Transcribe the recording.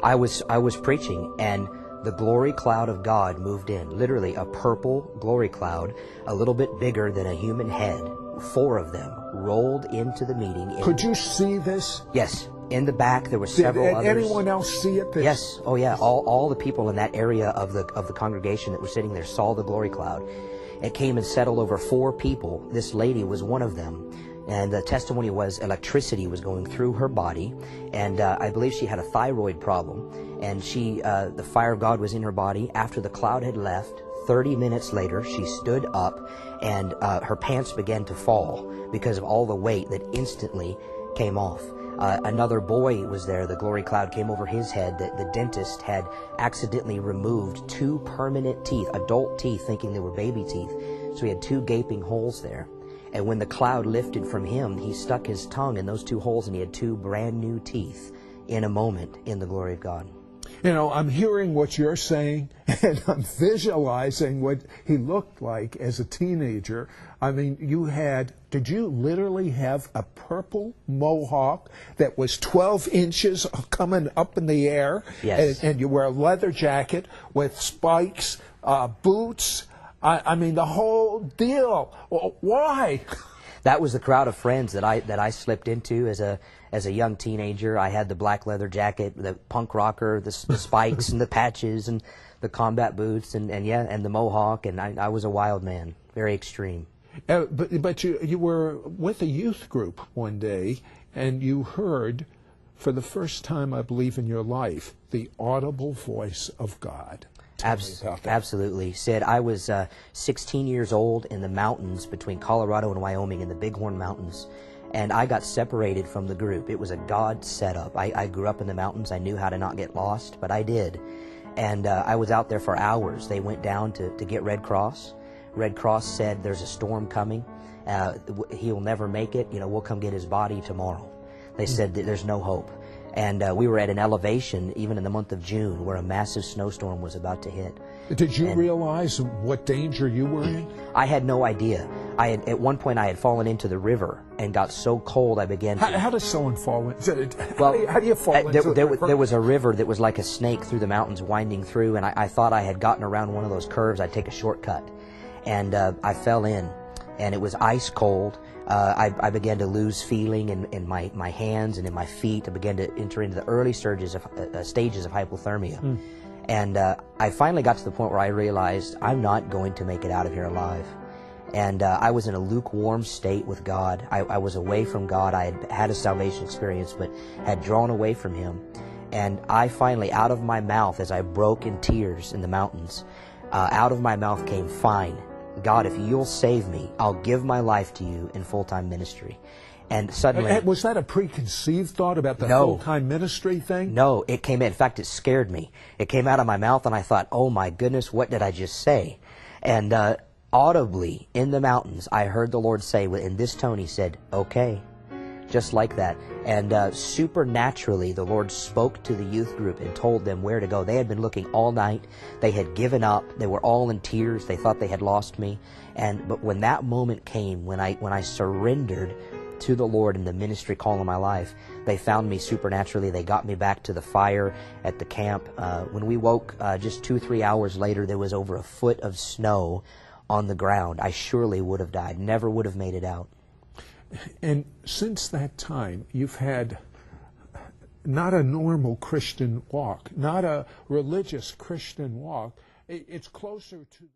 I was preaching, and the glory cloud of God moved in. Literally a purple glory cloud, a little bit bigger than a human head. 4 of them rolled into the meeting. Could you see this? Yes. In the back, there were several others. Did anyone else see it? Yes. Oh, yeah. All the people in that area of the congregation that were sitting there saw the glory cloud. It came and settled over 4 people. This lady was one of them. And the testimony was electricity was going through her body, and I believe she had a thyroid problem, and the fire of God was in her body. After the cloud had left, 30 minutes later, she stood up, and her pants began to fall because of all the weight that instantly came off. Another boy was there. The glory cloud came over his head. The dentist had accidentally removed 2 permanent teeth, adult teeth, thinking they were baby teeth. So he had 2 gaping holes there. And when the cloud lifted from him, he stuck his tongue in those 2 holes, and he had 2 brand new teeth in a moment in the glory of God. You know, I'm hearing what you're saying, and I'm visualizing what he looked like as a teenager. I mean, did you literally have a purple mohawk that was 12 inches coming up in the air? Yes. And you wear a leather jacket with spikes, boots, I mean, the whole deal. Why? That was the crowd of friends that I slipped into as a young teenager. I had the black leather jacket, the punk rocker, the spikes and the patches and the combat boots and the mohawk, and I was a wild man, very extreme. But you were with a youth group one day, and you heard, for the first time, I believe, in your life, the audible voice of God. Absolutely. Sid, I was 16 years old in the mountains between Colorado and Wyoming, in the Bighorn Mountains, and I got separated from the group. It was a God setup. I grew up in the mountains. I knew how to not get lost, but I did. And I was out there for hours. They went down to get Red Cross. Red Cross said, there's a storm coming. He'll never make it. We'll come get his body tomorrow. They said that there's no hope. And we were at an elevation, even in the month of June, where a massive snowstorm was about to hit. Did you realize what danger you were in? I had no idea. At one point, I had fallen into the river and got so cold I began to... How does someone fall in? Well, how do you fall into the river? There was a river that was like a snake through the mountains winding through, and I thought I had gotten around one of those curves. I'd take a shortcut. And I fell in, and it was ice cold. I began to lose feeling in my hands and in my feet. I began to enter into the early stages of hypothermia. And I finally got to the point where I realized I'm not going to make it out of here alive. And I was in a lukewarm state with God. I was away from God. I had had a salvation experience, but had drawn away from Him. And I finally, out of my mouth, as I broke in tears in the mountains, out of my mouth came, "Fine. God, if you'll save me, I'll give my life to you in full-time ministry." And suddenly... Was that a preconceived thought about the full-time ministry thing? No, it came in. In fact, it scared me. It came out of my mouth, and I thought, oh my goodness, what did I just say? And audibly, in the mountains, I heard the Lord say, in this tone, He said, "Okay." Just like that. And supernaturally, the Lord spoke to the youth group and told them where to go. They had been looking all night. They had given up. They were all in tears. They thought they had lost me. But when that moment came, when I surrendered to the Lord in the ministry call of my life, they found me supernaturally. They got me back to the fire at the camp. When we woke just 2-3 hours later, there was over 1 foot of snow on the ground. I surely would have died. Never would have made it out. And since that time, you've had not a normal Christian walk, not a religious Christian walk. It's closer to...